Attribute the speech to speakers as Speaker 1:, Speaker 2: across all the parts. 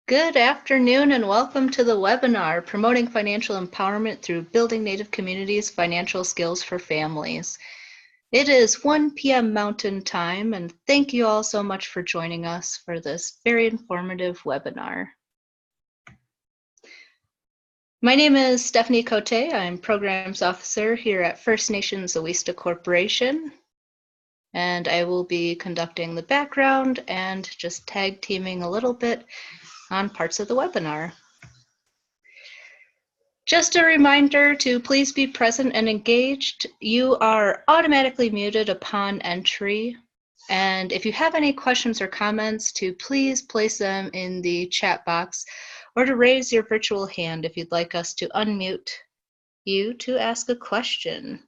Speaker 1: Good afternoon and welcome to the webinar, Promoting Financial Empowerment Through Building Native Communities Financial Skills for Families. It is 1 p.m. Mountain Time, and thank you all so much for joining us for this very informative webinar. My name is Stephanie Cote. I'm Programs Officer here at First Nations Oweesta Corporation, and I will be conducting the background and just tag teaming a little bit on parts of the webinar. Just a reminder to please be present and engaged. You are automatically muted upon entry. And if you have any questions or comments, to please place them in the chat box or to raise your virtual hand if you'd like us to unmute you to ask a question.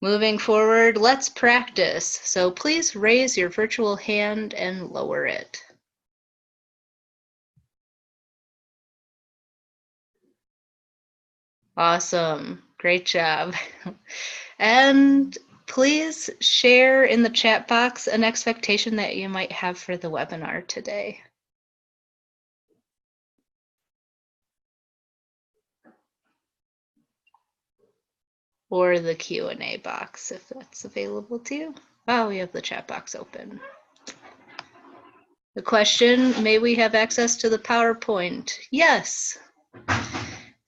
Speaker 1: Moving forward, let's practice. So please raise your virtual hand and lower it. Awesome, great job. And please share in the chat box an expectation that you might have for the webinar today. Or the Q&A box if that's available to you. Oh, we have the chat box open. The question, may we have access to the PowerPoint? Yes.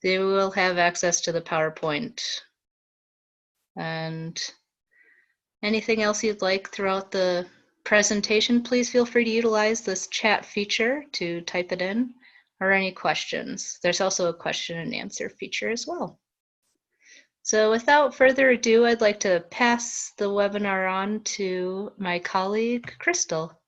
Speaker 1: They will have access to the PowerPoint. And anything else you'd like throughout the presentation, please feel free to utilize this chat feature to type it in, or any questions. There's also a question and answer feature as well. So without further ado, I'd like to pass the webinar on to my colleague, Crystal.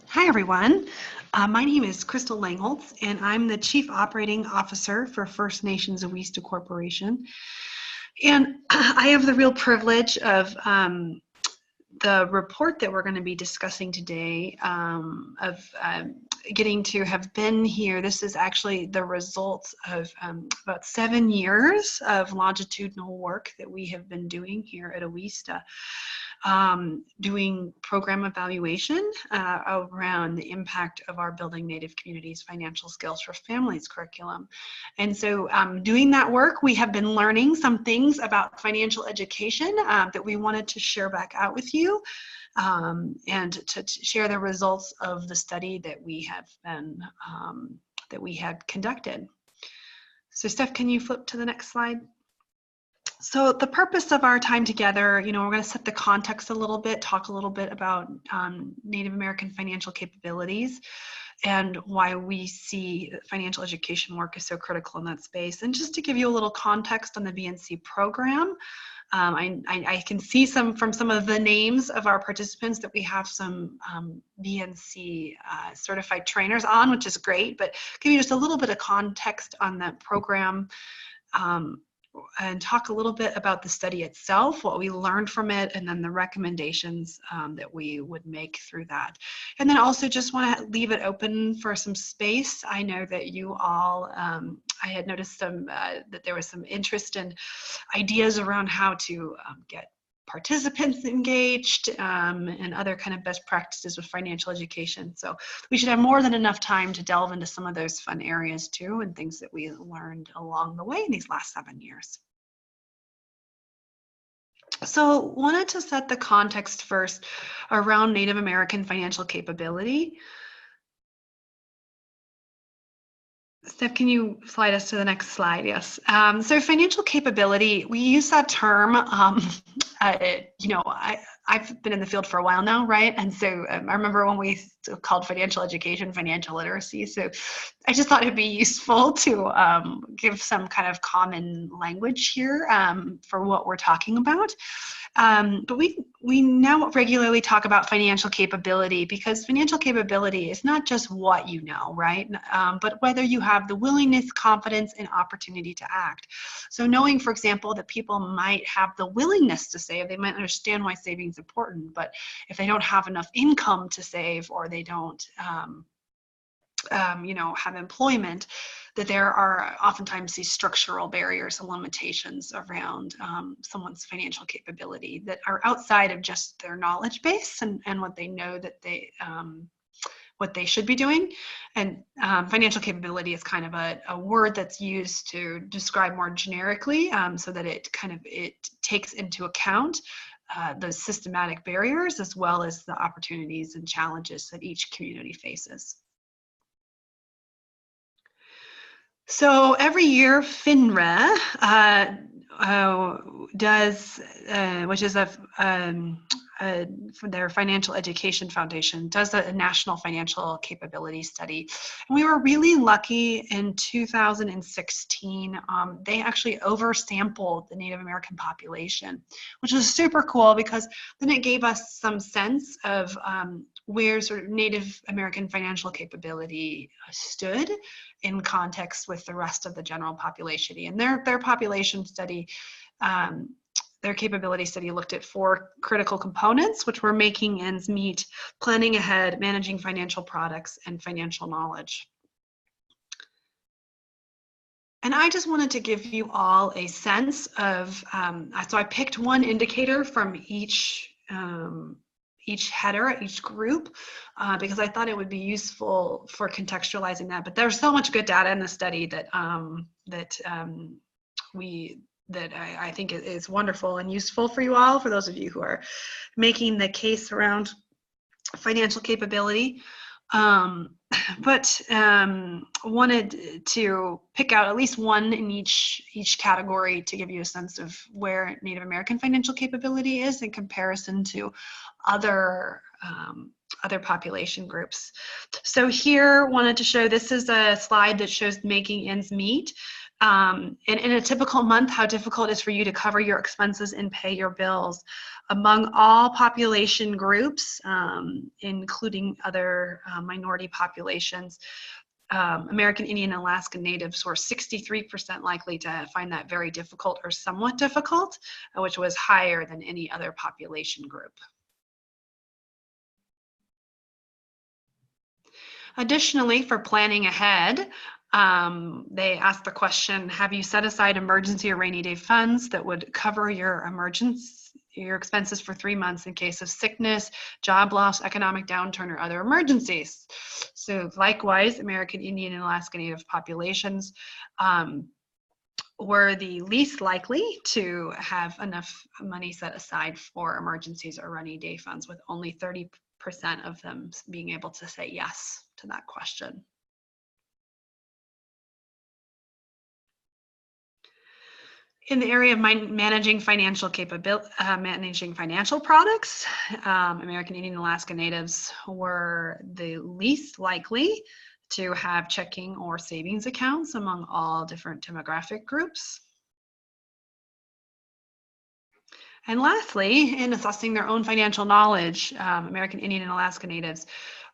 Speaker 2: Hi, everyone. My name is Crystal Langholtz, and I'm the Chief Operating Officer for First Nations Oweesta Corporation. And I have the real privilege of the report that we're going to be discussing today, getting to have been here. This is actually the results of about 7 years of longitudinal work that we have been doing here at Oweesta. Doing program evaluation around the impact of our Building Native Communities Financial Skills for Families curriculum. And so doing that work, we have been learning some things about financial education that we wanted to share back out with you and to share the results of the study that we have been, that we had conducted. So Steph, can you flip to the next slide? So the purpose of our time together, we're going to set the context a little bit, talk a little bit about Native American financial capabilities and why we see financial education work is so critical in that space. And just to give you a little context on the BNC program, I can see from some of the names of our participants that we have some BNC certified trainers on, which is great, but give you just a little bit of context on that program. And talk a little bit about the study itself, what we learned from it, and then the recommendations that we would make through that. And then also just want to leave it open for some space. I know that you all, I had noticed that there was some interest in ideas around how to get participants engaged and other kind of best practices with financial education. So we should have more than enough time to delve into some of those fun areas too and things that we learned along the way in these last 7 years. So wanted to set the context first around Native American financial capability. Steph, can you slide us to the next slide? Yes. So financial capability, we use that term, I've been in the field for a while now, right? And so I remember when we called financial education financial literacy. So I just thought it'd be useful to give some kind of common language here for what we're talking about. But we now regularly talk about financial capability because financial capability is not just what you know, right? But whether you have the willingness, confidence, and opportunity to act. So knowing, for example, that people might have the willingness to save, they might understand why saving is important, but if they don't have enough income to save or they don't have employment, that there are oftentimes these structural barriers and limitations around someone's financial capability that are outside of just their knowledge base and what they know that what they should be doing. And financial capability is kind of a word that's used to describe more generically, so that it takes into account those systematic barriers as well as the opportunities and challenges that each community faces. So every year, FINRA does, which is for their financial education foundation, does a national financial capability study. And we were really lucky in 2016. They actually oversampled the Native American population, which was super cool because then it gave us some sense of where sort of Native American financial capability stood in context with the rest of the general population. And their population study, their capability study looked at 4 critical components, which were making ends meet, planning ahead, managing financial products, and financial knowledge. And I just wanted to give you all a sense of, so I picked one indicator from each header, each group, because I thought it would be useful for contextualizing that. But there's so much good data in the study that I think is wonderful and useful for you all, for those of you who are making the case around financial capability. But wanted to pick out at least one in each category to give you a sense of where Native American financial capability is in comparison to other population groups. So here, wanted to show, this is a slide that shows making ends meet. In a typical month, how difficult it is for you to cover your expenses and pay your bills. Among all population groups, including other minority populations, American Indian and Alaska Natives were 63% likely to find that very difficult or somewhat difficult, which was higher than any other population group. Additionally, for planning ahead, they asked the question, have you set aside emergency or rainy day funds that would cover your expenses for 3 months in case of sickness, job loss, economic downturn, or other emergencies? So likewise, American Indian and Alaska Native populations were the least likely to have enough money set aside for emergencies or rainy day funds, with only 30% of them being able to say yes to that question. In the area of managing financial capability, managing financial products, American Indian and Alaska Natives were the least likely to have checking or savings accounts among all different demographic groups. And lastly, in assessing their own financial knowledge, American Indian and Alaska Natives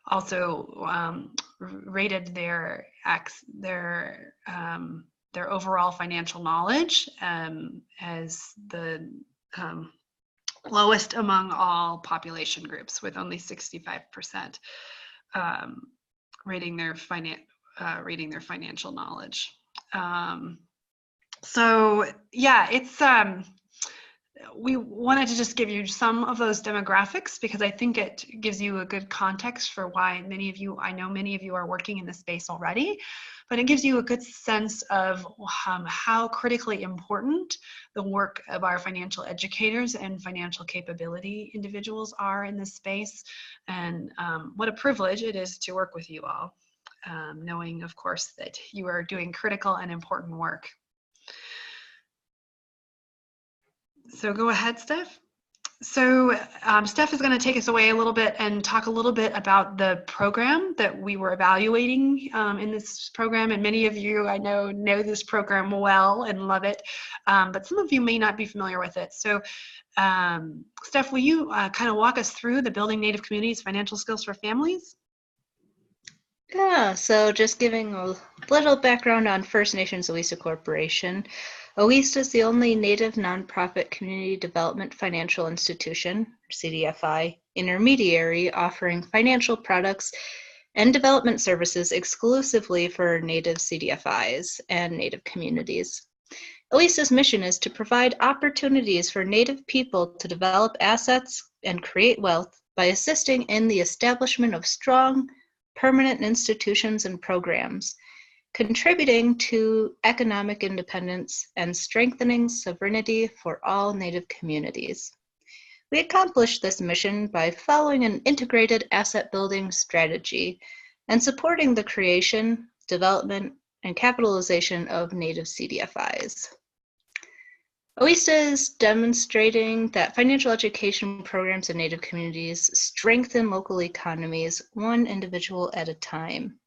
Speaker 2: also rated their overall financial knowledge as the lowest among all population groups, with only 65% rating their financial knowledge. So yeah, it's we wanted to just give you some of those demographics because I think it gives you a good context for why many of you are working in this space already, but it gives you a good sense of how critically important the work of our financial educators and financial capability individuals are in this space, and what a privilege it is to work with you all, knowing, of course, that you are doing critical and important work. So go ahead, Steph. So Steph is going to take us away a little bit and talk a little bit about the program that we were evaluating in this program. And many of you, I know this program well and love it, but some of you may not be familiar with it. So Steph, will you kind of walk us through the Building Native Communities Financial Skills for Families?
Speaker 1: Yeah, so just giving a little background on First Nations Oweesta Corporation. Oweesta is the only Native nonprofit community development financial institution, CDFI, intermediary offering financial products and development services exclusively for Native CDFIs and Native communities. Oweesta's mission is to provide opportunities for Native people to develop assets and create wealth by assisting in the establishment of strong, permanent institutions and programs, contributing to economic independence and strengthening sovereignty for all Native communities. We accomplish this mission by following an integrated asset building strategy and supporting the creation, development, and capitalization of Native CDFIs. Oweesta is demonstrating that financial education programs in Native communities strengthen local economies one individual at a time.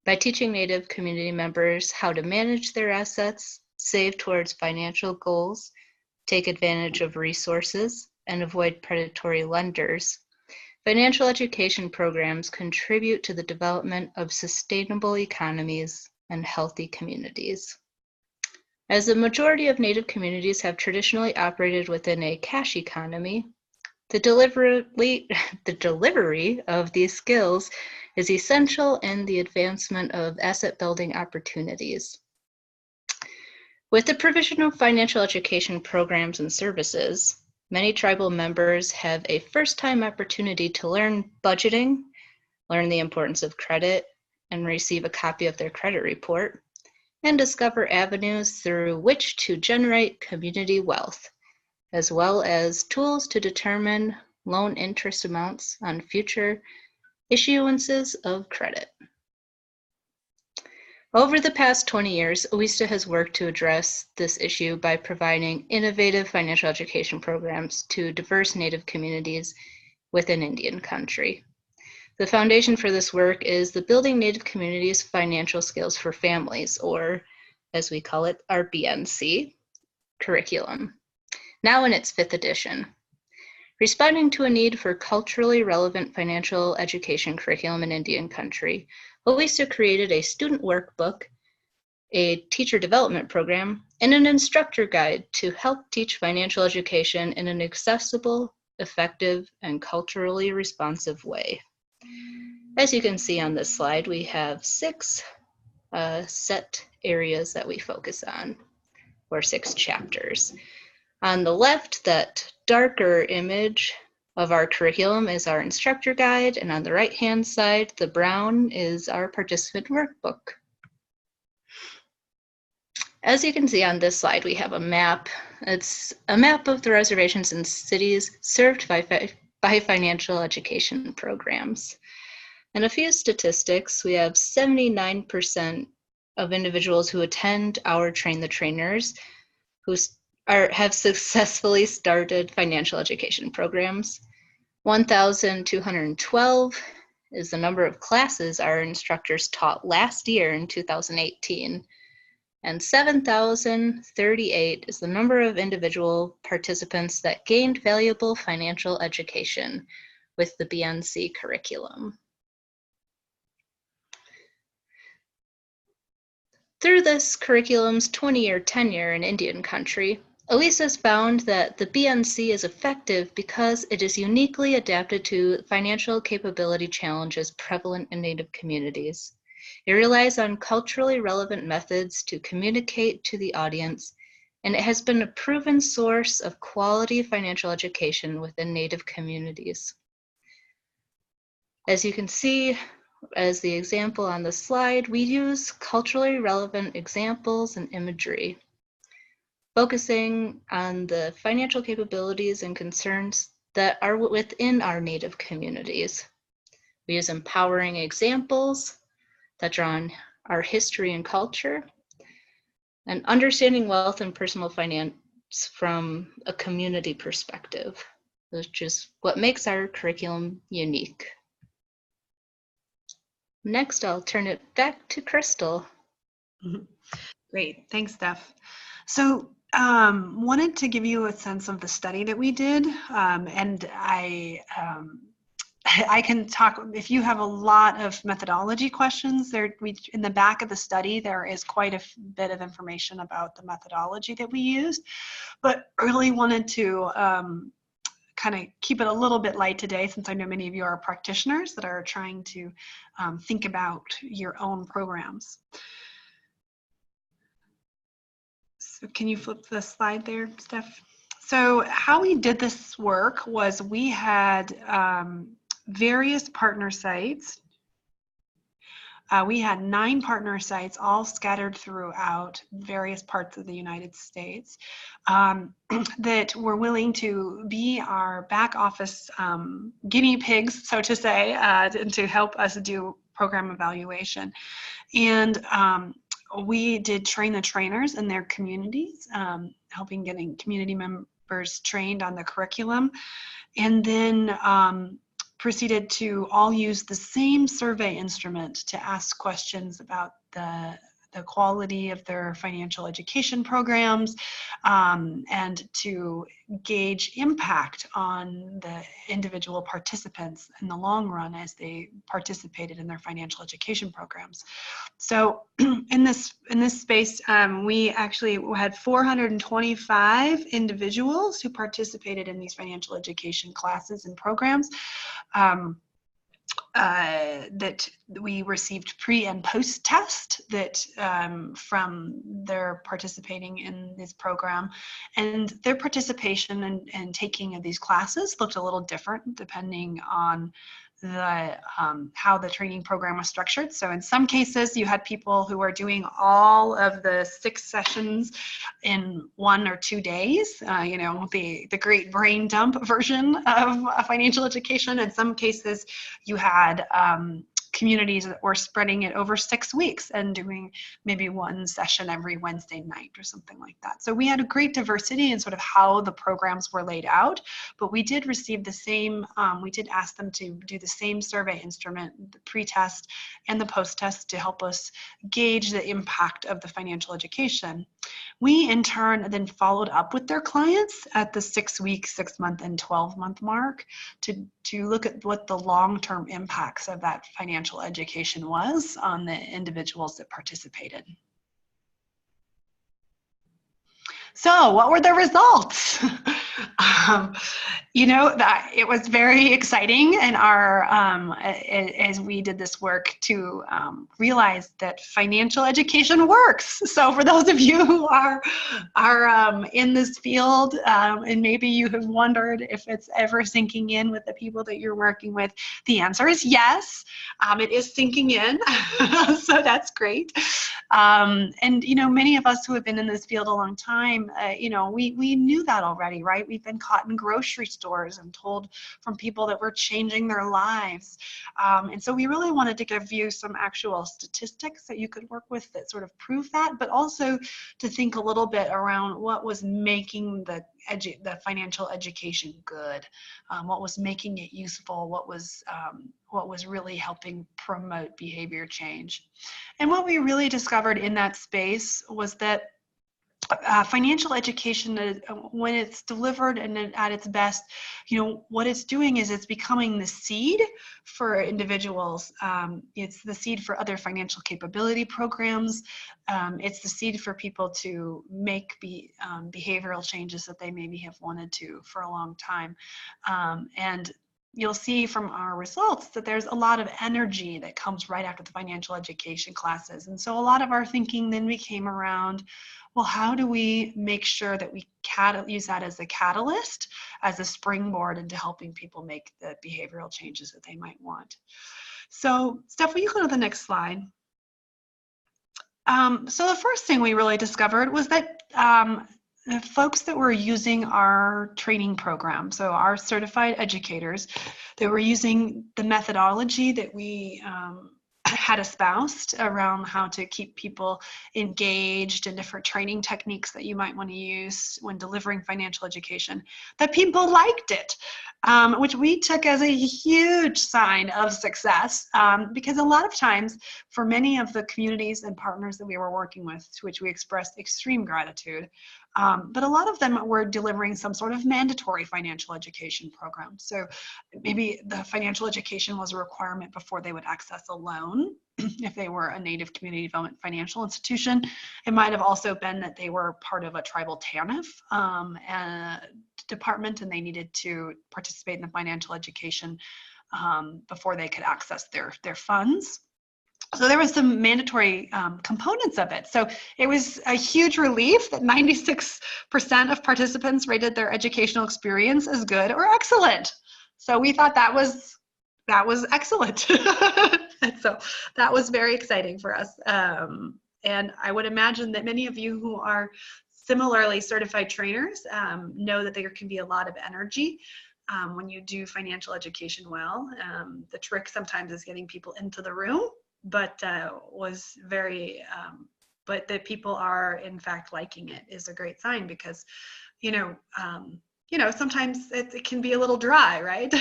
Speaker 1: By teaching Native community members how to manage their assets, save towards financial goals, take advantage of resources, and avoid predatory lenders, financial education programs contribute to the development of sustainable economies and healthy communities. As the majority of Native communities have traditionally operated within a cash economy, the delivery of these skills is essential in the advancement of asset building opportunities. With the provision of financial education programs and services, many tribal members have a first-time opportunity to learn budgeting, learn the importance of credit, and receive a copy of their credit report, and discover avenues through which to generate community wealth, as well as tools to determine loan interest amounts on future issuances of credit. Over the past 20 years, Oweesta has worked to address this issue by providing innovative financial education programs to diverse Native communities within Indian country. The foundation for this work is the Building Native Communities Financial Skills for Families, or as we call it, our BNC curriculum, now in its 5th edition. Responding to a need for culturally relevant financial education curriculum in Indian country, Oweesta created a student workbook, a teacher development program, and an instructor guide to help teach financial education in an accessible, effective, and culturally responsive way. As you can see on this slide, we have 6 set areas that we focus on, or 6 chapters. On the left, that darker image of our curriculum is our instructor guide, and on the right-hand side, the brown is our participant workbook. As you can see on this slide, we have a map. It's a map of the reservations and cities served by financial education programs. And a few statistics, we have 79% of individuals who attend our Train the Trainers who have successfully started financial education programs. 1,212 is the number of classes our instructors taught last year in 2018. And 7,038 is the number of individual participants that gained valuable financial education with the BNC curriculum. Through this curriculum's 20-year tenure in Indian country, Oweesta has found that the BNC is effective because it is uniquely adapted to financial capability challenges prevalent in Native communities. It relies on culturally relevant methods to communicate to the audience, and it has been a proven source of quality financial education within Native communities. As you can see, as the example on the slide, we use culturally relevant examples and imagery, focusing on the financial capabilities and concerns that are within our Native communities. We use empowering examples that draw on our history and culture, and understanding wealth and personal finance from a community perspective, which is what makes our curriculum unique. Next, I'll turn it back to Crystal.
Speaker 2: Great, thanks, Steph. So wanted to give you a sense of the study that we did, and I can talk, if you have a lot of methodology questions, in the back of the study, there is quite a bit of information about the methodology that we used, but really wanted to kind kind of keep it a little bit light today, since I know many of you are practitioners that are trying to think about your own programs. So can you flip the slide there, Steph? So how we did this work was we had various partner sites. We had 9 partner sites all scattered throughout various parts of the United States that were willing to be our back office guinea pigs, so to say, to help us do program evaluation. And we did train the trainers in their communities, helping getting community members trained on the curriculum, and then proceeded to all use the same survey instrument to ask questions about the quality of their financial education programs, and to gauge impact on the individual participants in the long run as they participated in their financial education programs. So in this space, we actually had 425 individuals who participated in these financial education classes and programs. That we received pre and post test that from their participating in this program, and their participation and taking of these classes looked a little different depending on the how the training program was structured. So in some cases you had people who were doing all of the 6 sessions in 1 or 2 days, you know, the great brain dump version of financial education. In some cases you had communities that were spreading it over 6 weeks and doing maybe 1 session every Wednesday night or something like that. So we had a great diversity in sort of how the programs were laid out, but we did receive the same, we did ask them to do the same survey instrument, the pre-test and the post-test, to help us gauge the impact of the financial education. We in turn then followed up with their clients at the 6-week, 6-month, and 12-month mark to look at what the long-term impacts of that financial education was on the individuals that participated. So what were the results? You know, that it was very exciting in our as we did this work to realize that financial education works. So for those of you who are in this field, and maybe you have wondered if it's ever sinking in with the people that you're working with, the answer is yes. It is sinking in, so that's great. And you know, many of us who have been in this field a long time, you know, we knew that already, right? We've been caught in grocery stores and told from people that we're changing their lives. And so we really wanted to give you some actual statistics that you could work with that sort of prove that, but also to think a little bit around what was making the financial education good, what was making it useful, what was really helping promote behavior change. And what we really discovered in that space was that financial education, when it's delivered and at its best, you know, what it's doing is it's becoming the seed for individuals. It's the seed for other financial capability programs. It's the seed for people to make behavioral changes that they maybe have wanted to for a long time. And you'll see from our results that there's a lot of energy that comes right after the financial education classes. And so a lot of our thinking then became around, well, how do we make sure that we use that as a catalyst, as a springboard into helping people make the behavioral changes that they might want? So, Steph, will you go to the next slide? So the first thing we really discovered was that the folks that were using our training program, so our certified educators, they were using the methodology that we had espoused around how to keep people engaged, and different training techniques that you might want to use when delivering financial education, that people liked it, which we took as a huge sign of success, because a lot of times for many of the communities and partners that we were working with, to which we expressed extreme gratitude, but a lot of them were delivering some sort of mandatory financial education program. So maybe the financial education was a requirement before they would access a loan. If they were a Native Community Development financial institution, it might have also been that they were part of a tribal TANF, and department, and they needed to participate in the financial education before they could access their funds. So there was some mandatory components of it. So it was a huge relief that 96% of participants rated their educational experience as good or excellent. So we thought that was excellent. And so that was very exciting for us. And I would imagine that many of you who are similarly certified trainers know that there can be a lot of energy when you do financial education well. The trick sometimes is getting people into the room, but but that people are in fact liking it is a great sign, because sometimes it can be a little dry, right?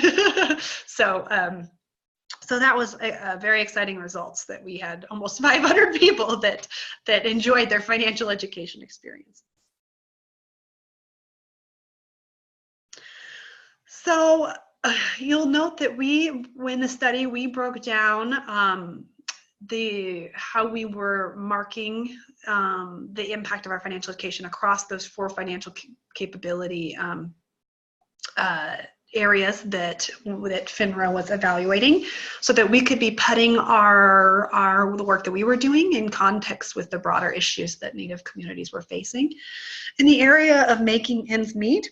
Speaker 2: So that was a very exciting results, that we had almost 500 people that enjoyed their financial education experience. So you'll note that in the study, we broke down how we were marking the impact of our financial education across those 4 financial capability areas that FINRA was evaluating, so that we could be putting the work that we were doing in context with the broader issues that Native communities were facing. In the area of making ends meet,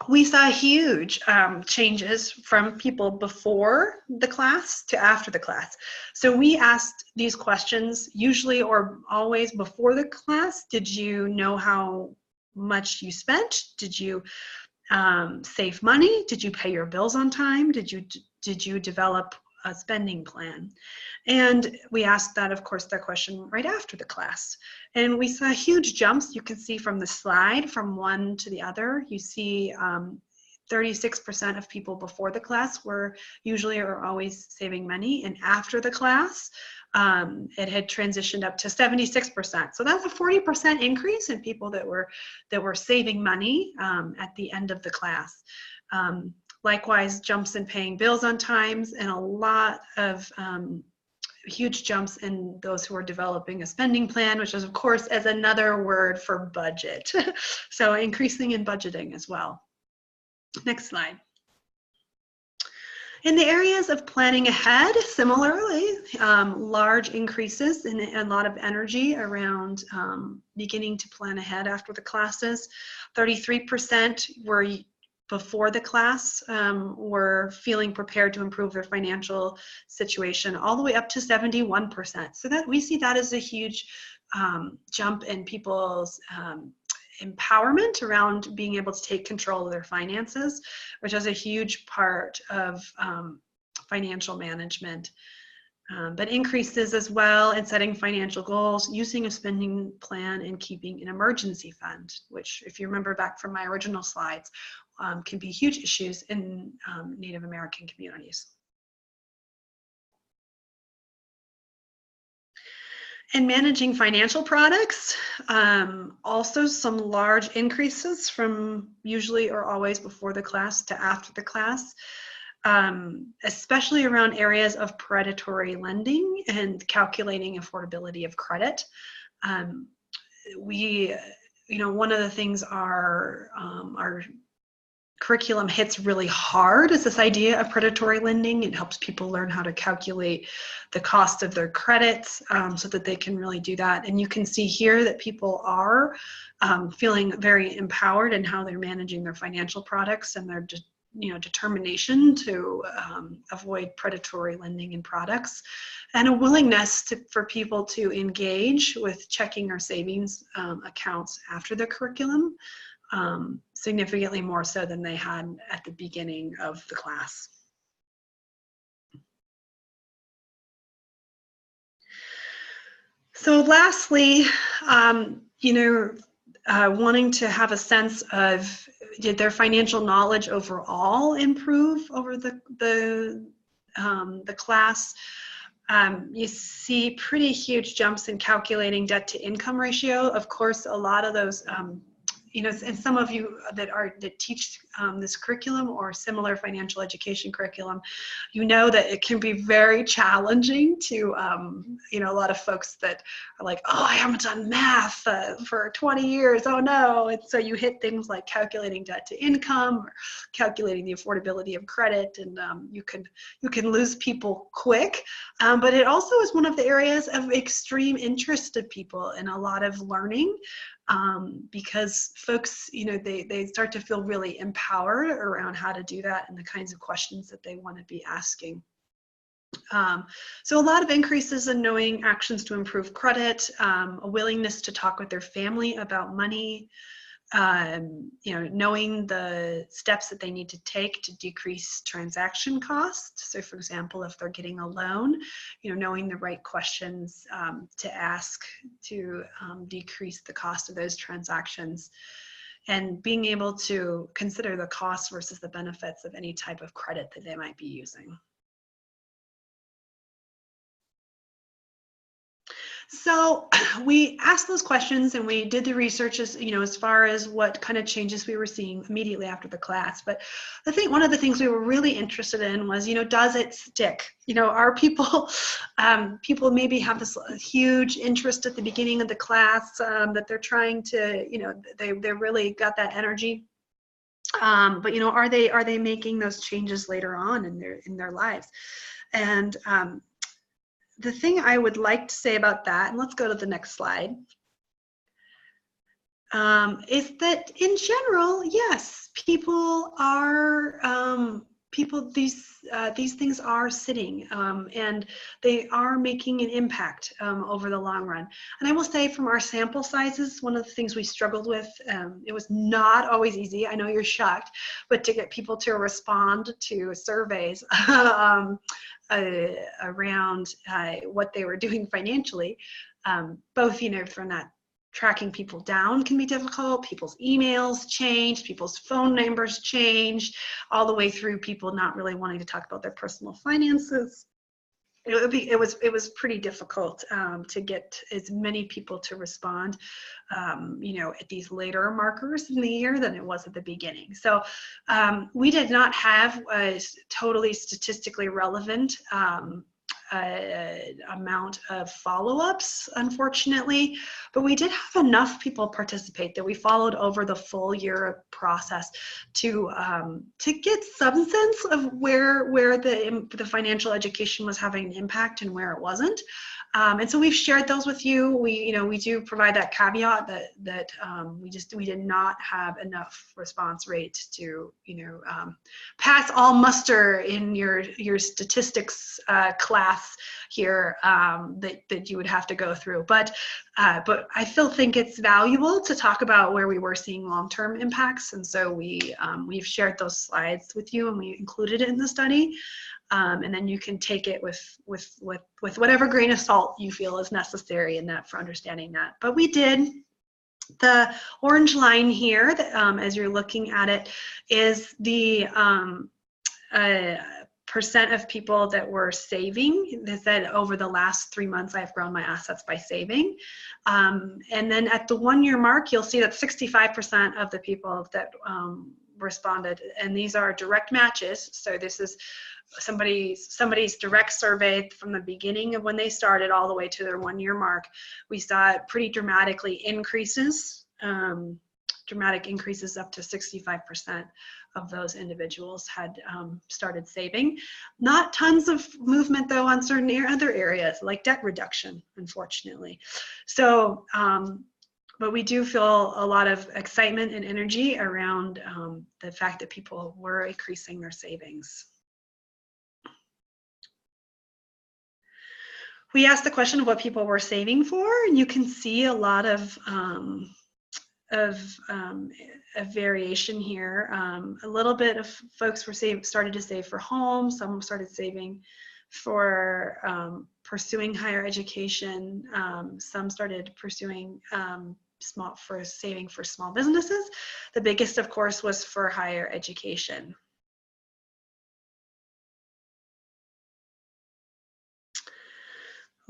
Speaker 2: we saw huge changes from people before the class to after the class. So we asked these questions usually or always before the class. Did you know how much you spent? Did you save money? Did you pay your bills on time? Did you develop a spending plan? And we asked that, of course, that question right after the class. And we saw huge jumps. You can see from the slide from one to the other. You see 36% of people before the class were usually or always saving money, and after the class, it had transitioned up to 76%. So that's a 40% increase in people that were saving money at the end of the class. Likewise, jumps in paying bills on time, and a lot of huge jumps in those who are developing a spending plan, which is, of course, as another word for budget. So increasing in budgeting as well. Next slide. In the areas of planning ahead, similarly, large increases in a lot of energy around beginning to plan ahead after the classes. 33% were before the class were feeling prepared to improve their financial situation, all the way up to 71%. So that we see that as a huge jump in people's empowerment around being able to take control of their finances, which is a huge part of financial management. But increases as well in setting financial goals, using a spending plan, and keeping an emergency fund, which, if you remember back from my original slides, can be huge issues in Native American communities. And managing financial products, also some large increases from usually or always before the class to after the class, especially around areas of predatory lending and calculating affordability of credit. One of the things our curriculum hits really hard is this idea of predatory lending. It helps people learn how to calculate the cost of their credits so that they can really do that. And you can see here that people are feeling very empowered in how they're managing their financial products and their determination to avoid predatory lending in products, and a willingness for people to engage with checking or savings accounts after the curriculum. Significantly more so than they had at the beginning of the class. So lastly, wanting to have a sense of, did their financial knowledge overall improve over the class? You see pretty huge jumps in calculating debt to income ratio. Of course, a lot of those you know, and some of you that teach this curriculum or similar financial education curriculum, you know that it can be very challenging to, you know, a lot of folks that are like, oh, I haven't done math for 20 years, oh no. And so you hit things like calculating debt to income or calculating the affordability of credit, and you can lose people quick. But it also is one of the areas of extreme interest of people and a lot of learning, because folks, you know, they start to feel really empowered around how to do that and the kinds of questions that they want to be asking. So a lot of increases in knowing actions to improve credit, a willingness to talk with their family about money, you know, knowing the steps that they need to take to decrease transaction costs. So for example, if they're getting a loan, you know, knowing the right questions to ask to decrease the cost of those transactions, and being able to consider the costs versus the benefits of any type of credit that they might be using. So we asked those questions and we did the research as, you know, as far as what kind of changes we were seeing immediately after the class. But I think one of the things we were really interested in was, you know, does it stick? You know, are people, people maybe have this huge interest at the beginning of the class that they're trying to, you know, they really got that energy. But, you know, are they making those changes later on in their lives? And the thing I would like to say about that, and let's go to the next slide, is that in general, yes, people are, these things are sitting, and they are making an impact over the long run. And I will say from our sample sizes, one of the things we struggled with, it was not always easy, I know you're shocked, but to get people to respond to surveys around what they were doing financially, both, you know, from that tracking people down can be difficult, people's emails change, people's phone numbers change, all the way through people not really wanting to talk about their personal finances. It was pretty difficult to get as many people to respond, you know, at these later markers in the year than it was at the beginning. So we did not have a totally statistically relevant amount of follow-ups, unfortunately, but we did have enough people participate that we followed over the full year process to get some sense of where the financial education was having an impact and where it wasn't. And so we've shared those with you. We do provide that caveat that we did not have enough response rate to, you know, pass all muster in your statistics class here that you would have to go through. But I still think it's valuable to talk about where we were seeing long-term impacts, and so we've shared those slides with you and we included it in the study. And then you can take it with whatever grain of salt you feel is necessary in that for understanding that. But we did. The orange line here, that, as you're looking at it, is the percent of people that were saving. They said over the last 3 months, I've grown my assets by saving. And then at the 1 year mark, you'll see that 65% of the people that responded, and these are direct matches. So this is somebody's direct survey from the beginning of when they started all the way to their 1 year mark. We saw pretty dramatic increases up to 65% of those individuals had started saving. Not tons of movement though on certain other areas like debt reduction, unfortunately. So but we do feel a lot of excitement and energy around the fact that people were increasing their savings. We asked the question of what people were saving for, and you can see a lot of variation here. A little bit of folks were started to save for homes. Some started saving for pursuing higher education. Some started pursuing saving for small businesses. The biggest, of course, was for higher education.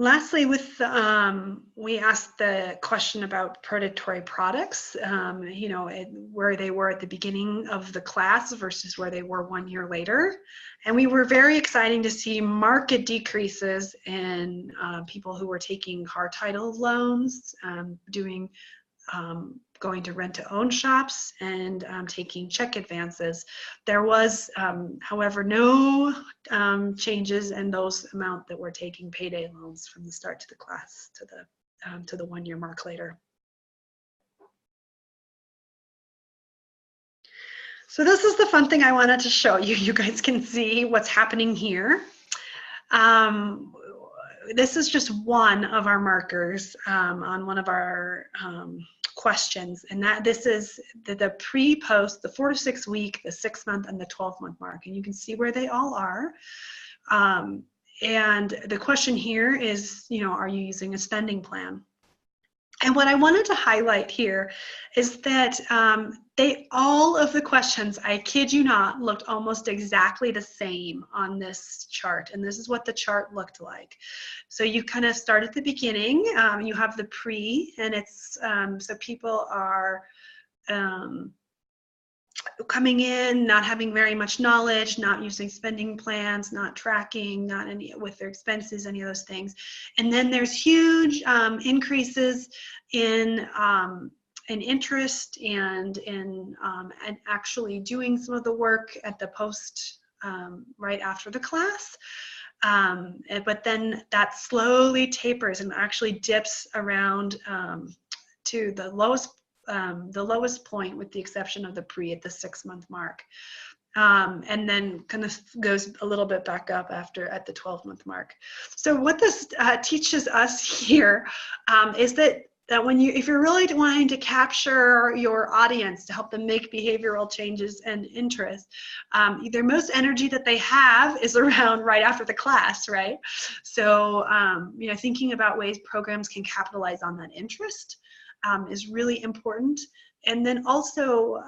Speaker 2: Lastly, we asked the question about predatory products, where they were at the beginning of the class versus where they were 1 year later. And we were very excited to see market decreases in people who were taking car title loans, going to rent-to-own shops, and taking check advances. There was, however, no changes in those amount that were taking payday loans from the start to the class to the 1 year mark later. So this is the fun thing I wanted to show you. You guys can see what's happening here. This is just one of our markers on one of our questions, and this is the pre-post, the 4 to 6 week, the 6 month, and the 12-month mark, and you can see where they all are. And the question here is, are you using a spending plan? And what I wanted to highlight here is that all of the questions, I kid you not, looked almost exactly the same on this chart. And this is what the chart looked like. So you kind of start at the beginning. You have the pre, and it's so people are coming in, not having very much knowledge, not using spending plans, not tracking, not any with their expenses, any of those things. And then there's huge increases in interest and in and actually doing some of the work at the post right after the class. But then that slowly tapers and actually dips around to the lowest point, with the exception of the pre at the 6 month mark. And then kind of goes a little bit back up at the 12 month mark. So what this teaches us here is that if you're really wanting to capture your audience to help them make behavioral changes and interest, the most energy that they have is around right after the class, right? So, thinking about ways programs can capitalize on that interest is really important. And then also,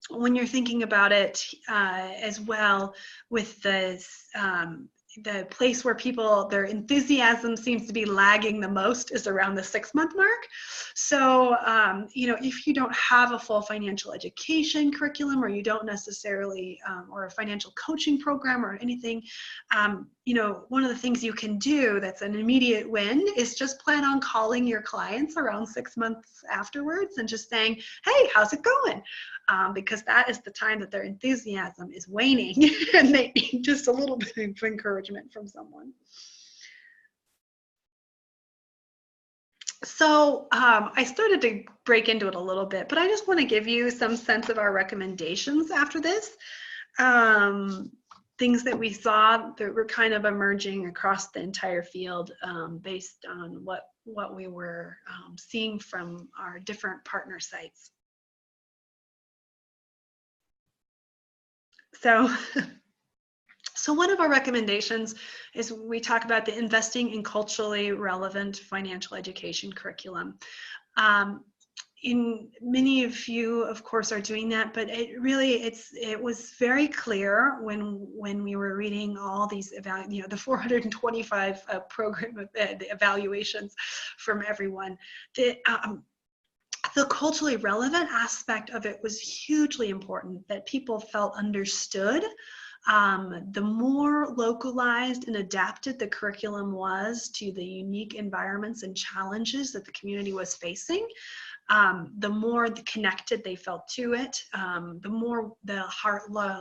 Speaker 2: when you're thinking about it as well, with the place where their enthusiasm seems to be lagging the most is around the 6 month mark. So, if you don't have a full financial education curriculum, or you don't necessarily, or a financial coaching program or anything, one of the things you can do that's an immediate win is just plan on calling your clients around 6 months afterwards and just saying, hey, how's it going? Because that is the time that their enthusiasm is waning and they need just a little bit of encouragement from someone. So I started to break into it a little bit, but I just want to give you some sense of our recommendations after this. Things that we saw that were kind of emerging across the entire field based on what we were seeing from our different partner sites. So one of our recommendations is we talk about the investing in culturally relevant financial education curriculum. Many of you, of course, are doing that, but it was very clear when we were reading all these the 425 program evaluations from everyone, that the culturally relevant aspect of it was hugely important, that people felt understood. The more localized and adapted the curriculum was to the unique environments and challenges that the community was facing, the more connected they felt to it, the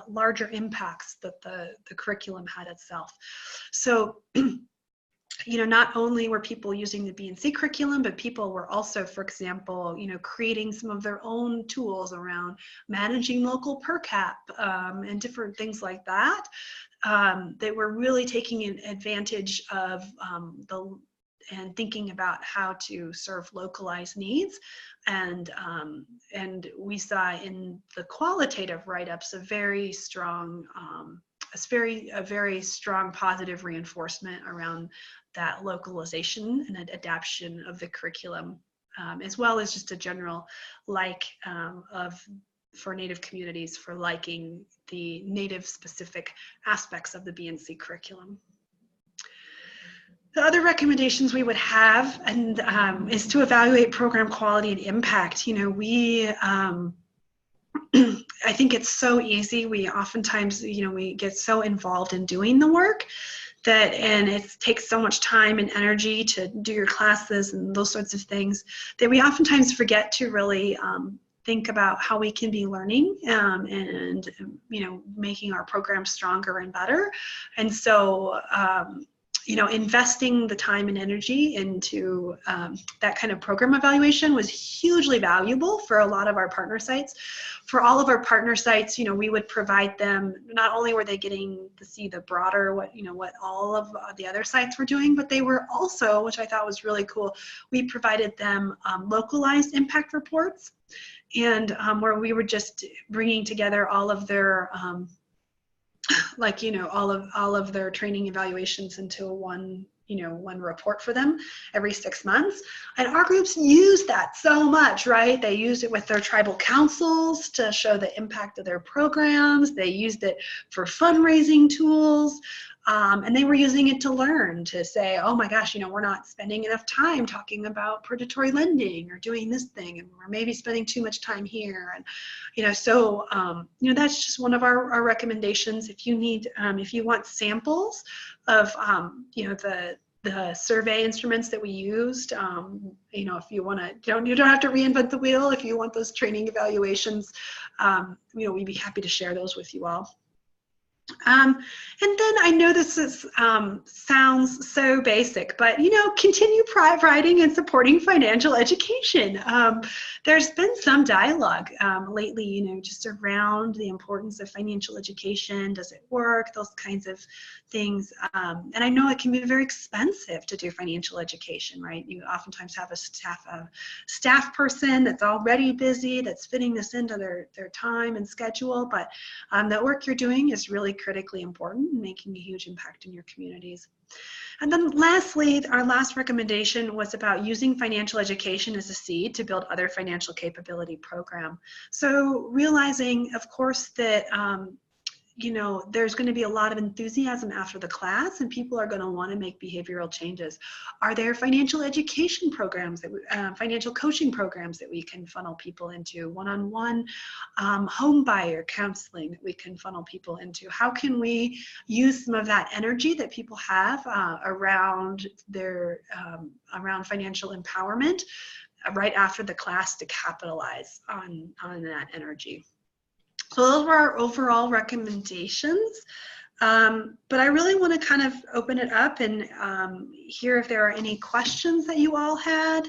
Speaker 2: larger impacts that the curriculum had itself. So, not only were people using the B&C curriculum, but people were also, for example, creating some of their own tools around managing local per cap and different things like that. They were really taking advantage of and thinking about how to serve localized needs. And we saw in the qualitative write-ups a very strong positive reinforcement around that localization and adaptation of the curriculum, as well as just a general for Native communities for liking the Native specific aspects of the B&C curriculum. The other recommendations we would have and is to evaluate program quality and impact. I think it's so easy. We oftentimes, we get so involved in doing the work and it takes so much time and energy to do your classes and those sorts of things that we oftentimes forget to really think about how we can be learning and making our programs stronger and better. And so investing the time and energy into that kind of program evaluation was hugely valuable for a lot of our partner sites. For all of our partner sites, we would provide them, not only were they getting to see the broader, what all of the other sites were doing, but they were also, which I thought was really cool, we provided them localized impact reports, and where we were just bringing together all of their all of their training evaluations into one report for them every 6 months. And our groups use that so much, right? They used it with their tribal councils to show the impact of their programs. They used it for fundraising tools. And they were using it to learn, to say, oh my gosh, we're not spending enough time talking about predatory lending or doing this thing, and we're maybe spending too much time here. And, that's just one of our recommendations. If you need, if you want samples of, the survey instruments that we used, if you want to, you don't have to reinvent the wheel. If you want those training evaluations, we'd be happy to share those with you all. And then I know this sounds so basic, but continue providing and supporting financial education. There's been some dialogue lately, just around the importance of financial education. Does it work? Those kinds of things. And I know it can be very expensive to do financial education, right? You oftentimes have a staff person that's already busy, that's fitting this into their time and schedule, but the work you're doing is really critically important and making a huge impact in your communities. And then lastly, our last recommendation was about using financial education as a seed to build other financial capability program. So realizing, of course, that there's going to be a lot of enthusiasm after the class, and people are going to want to make behavioral changes. Are there financial education programs, financial coaching programs that we can funnel people into? One-on-one home buyer counseling that we can funnel people into? How can we use some of that energy that people have around their around financial empowerment right after the class to capitalize on that energy? So those were our overall recommendations, but I really want to kind of open it up and hear if there are any questions that you all had,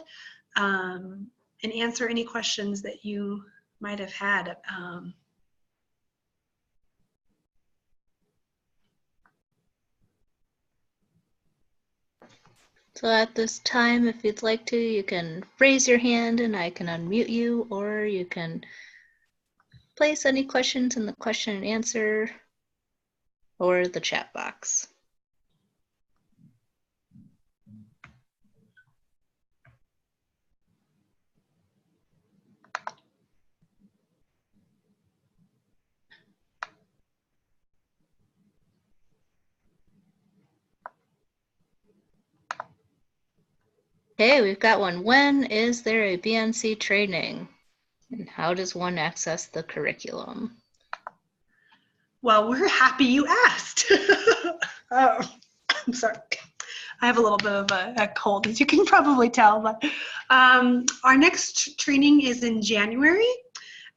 Speaker 2: and answer any questions that you might have had.
Speaker 1: So at this time, if you'd like to, you can raise your hand and I can unmute you, or you can place any questions in the question and answer or the chat box. Okay, we've got one. When is there a BNC training? And how does one access the curriculum?
Speaker 2: Well, we're happy you asked. I'm sorry. I have a little bit of a cold, as you can probably tell. But our next training is in January,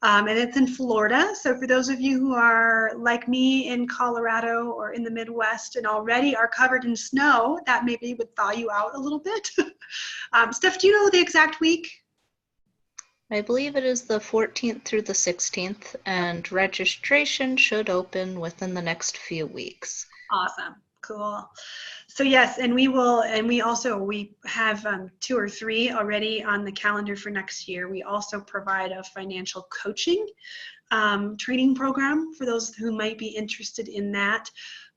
Speaker 2: and it's in Florida. So for those of you who are like me in Colorado or in the Midwest and already are covered in snow, that maybe would thaw you out a little bit. Steph, do you know the exact week?
Speaker 1: I believe it is the 14th through the 16th, and registration should open within the next few weeks.
Speaker 2: Awesome. Cool. So yes, and we have 2 or 3 already on the calendar for next year. We also provide a financial coaching training program for those who might be interested in that.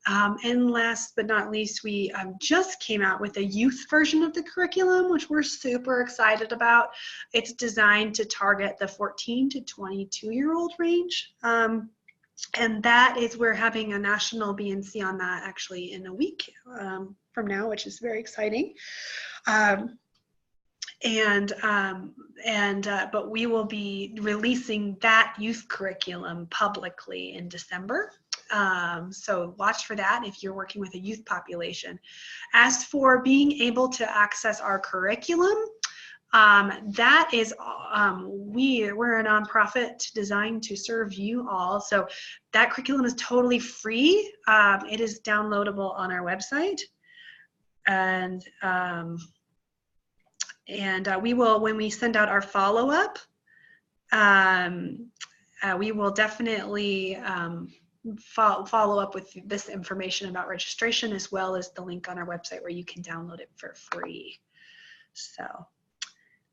Speaker 2: And last but not least, we just came out with a youth version of the curriculum, which we're super excited about. It's designed to target the 14 to 22-year-old range. And that is, we're having a national BNC on that actually in a week from now, which is very exciting. But we will be releasing that youth curriculum publicly in December. So watch for that if you're working with a youth population. As for being able to access our curriculum, that is, we're a nonprofit designed to serve you all. So that curriculum is totally free. It is downloadable on our website. And we will, when we send out our follow-up, we will definitely follow up with this information about registration, as well as the link on our website where you can download it for free. So,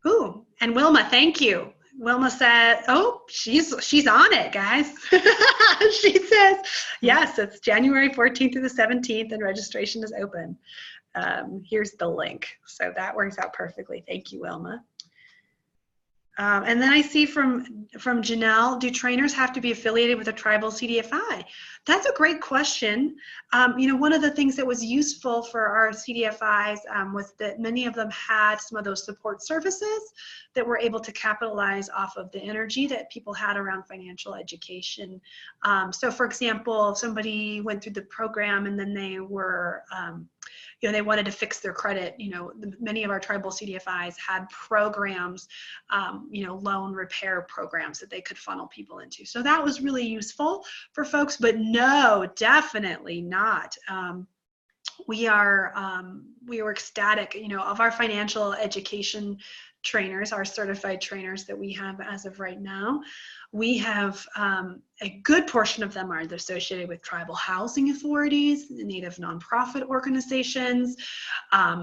Speaker 2: ooh, and Wilma, thank you. Wilma said, oh, she's on it, guys. She says, yes, it's January 14th through the 17th, and registration is open. Here's the link. So that works out perfectly. Thank you, Wilma. And then I see from Janelle, do trainers have to be affiliated with a tribal CDFI? That's a great question. You know, one of the things that was useful for our CDFIs was that many of them had some of those support services that were able to capitalize off of the energy that people had around financial education. So for example, if somebody went through the program and then they were, you know, they wanted to fix their credit, you know, many of our tribal CDFIs had programs, you know, loan repair programs that they could funnel people into. So that was really useful for folks, but no, definitely not. We were ecstatic, you know, of our financial education trainers, our certified trainers that we have as of right now. We have a good portion of them are associated with tribal housing authorities, Native nonprofit organizations.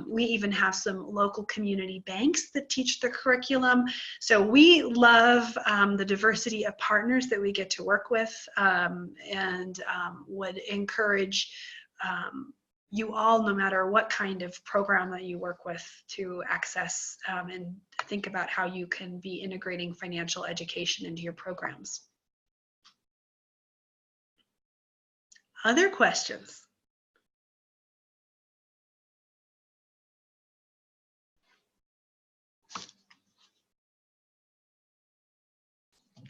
Speaker 2: We even have some local community banks that teach the curriculum. So we love the diversity of partners that we get to work with, and would encourage you all, no matter what kind of program that you work with, to access and think about how you can be integrating financial education into your programs. Other questions?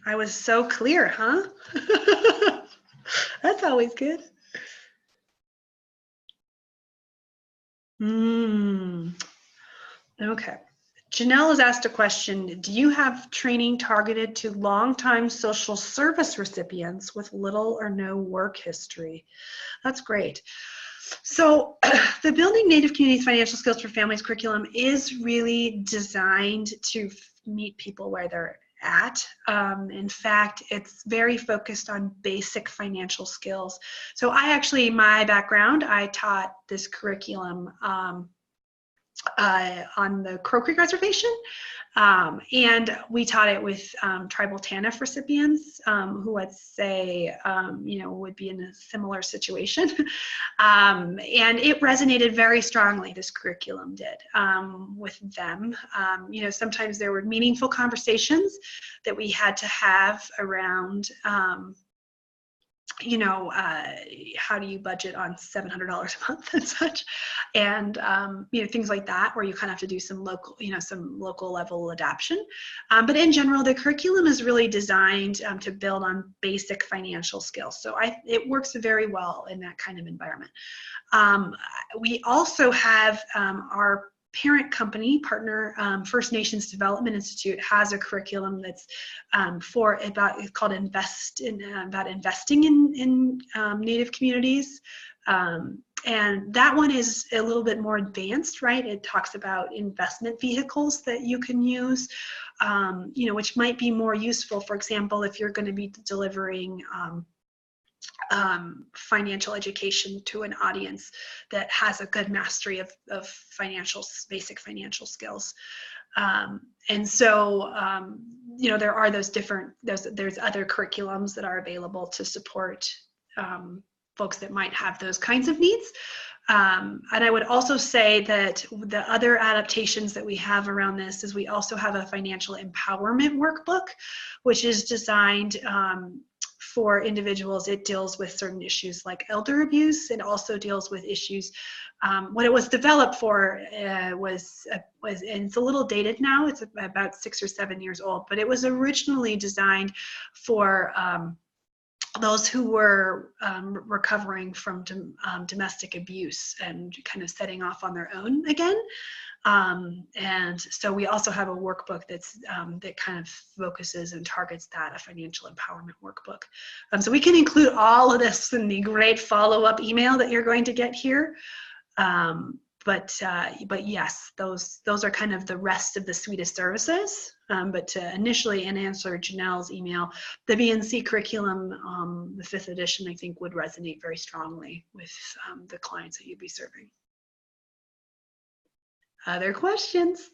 Speaker 2: I was so clear, huh? That's always good. Okay. Janelle has asked a question. Do you have training targeted to longtime social service recipients with little or no work history? That's great. So the Building Native Communities Financial Skills for Families curriculum is really designed to meet people where they're at. In fact, it's very focused on basic financial skills. So my background, I taught this curriculum on the Crow Creek Reservation, and we taught it with tribal TANF recipients who I'd say you know, would be in a similar situation, and it resonated very strongly. This curriculum did with them. You know, sometimes there were meaningful conversations that we had to have around you know, how do you budget on $700 a month and such, and you know, things like that, where you kind of have to do some local, you know, some local level adaptation. But in general, the curriculum is really designed to build on basic financial skills. So it works very well in that kind of environment. We also have our parent company partner, First Nations Development Institute, has a curriculum that's it's called about investing in Native communities. And that one is a little bit more advanced, right? It talks about investment vehicles that you can use, you know, which might be more useful, for example, if you're going to be delivering financial education to an audience that has a good mastery of basic financial skills. And so, you know, there are there's other curriculums that are available to support folks that might have those kinds of needs. And I would also say that the other adaptations that we have around this is we also have a financial empowerment workbook, which is designed for individuals, it deals with certain issues like elder abuse. It also deals with issues. What it was developed for was, and it's a little dated now. It's about 6 or 7 years old, but it was originally designed for those who were recovering from domestic abuse and kind of setting off on their own again. And so we also have a workbook that kind of focuses and targets that, a financial empowerment workbook. So we can include all of this in the great follow-up email that you're going to get here. But yes, those are kind of the rest of the suite of services. But to initially answer Janelle's email, the BNC curriculum, the 5th edition, I think would resonate very strongly with the clients that you'd be serving. Other questions?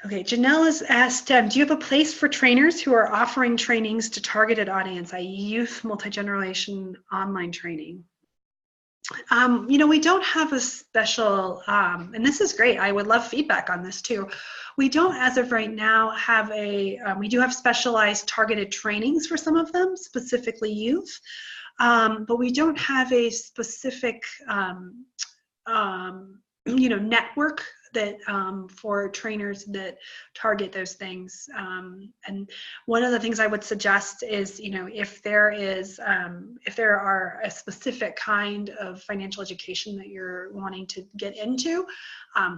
Speaker 2: Okay, Janelle has asked, do you have a place for trainers who are offering trainings to targeted audience, i.e. youth, multi-generation, online training? We don't have a special, and this is great, I would love feedback on this too. We don't, as of right now, have we do have specialized targeted trainings for some of them, specifically youth, but we don't have a specific, network that for trainers that target those things. And one of the things I would suggest is, if there are a specific kind of financial education that you're wanting to get into,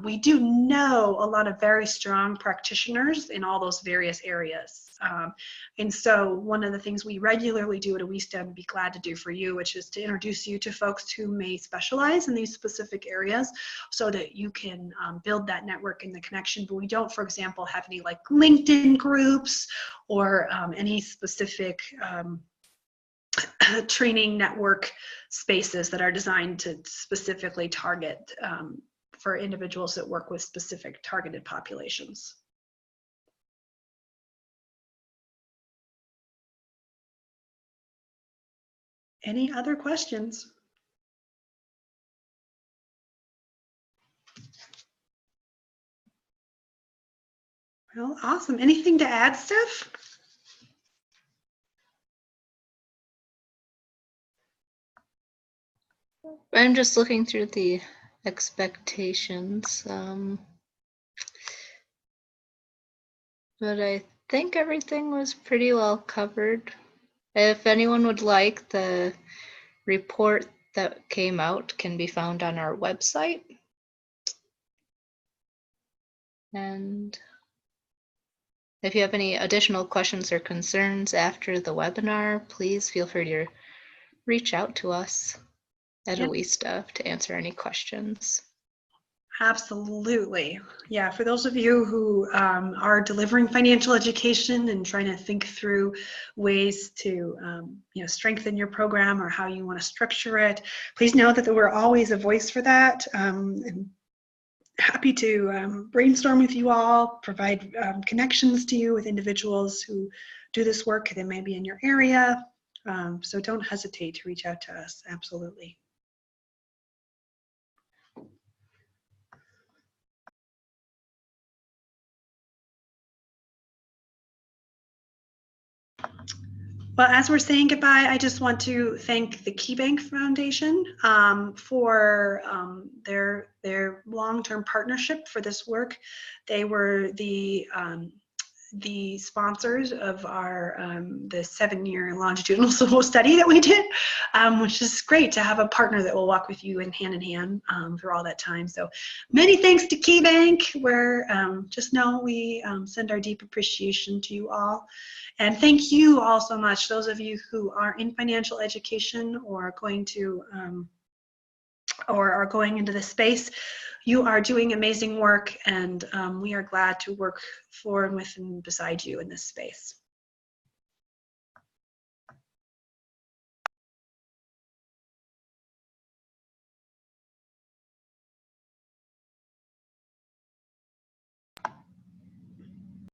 Speaker 2: we do know a lot of very strong practitioners in all those various areas. And so one of the things we regularly do at Oweesta and be glad to do for you, which is to introduce you to folks who may specialize in these specific areas so that you can build that network and the connection. But we don't, for example, have any like LinkedIn groups or any specific training network spaces that are designed to specifically target for individuals that work with specific targeted populations. Any other questions? Well, awesome. Anything to add, Steph?
Speaker 1: I'm just looking through the expectations, but I think everything was pretty well covered. If anyone would like, the report that came out can be found on our website. And if you have any additional questions or concerns after the webinar, please feel free to reach out to us at Oweesta to answer any questions.
Speaker 2: Absolutely. Yeah, for those of you who are delivering financial education and trying to think through ways to strengthen your program or how you want to structure it, please know that we're always a voice for that. And happy to brainstorm with you all, provide connections to you with individuals who do this work that may be in your area. So don't hesitate to reach out to us. Absolutely. Well, as we're saying goodbye, I just want to thank the KeyBank Foundation for their long-term partnership for this work. They were the sponsors of our the 7-year longitudinal study that we did, which is great to have a partner that will walk with you in hand through all that time. So many thanks to KeyBank, where just know we send our deep appreciation to you all. And thank you all so much, those of you who are in financial education or going to or are going into this space. You are doing amazing work, and we are glad to work for and with and beside you in this space.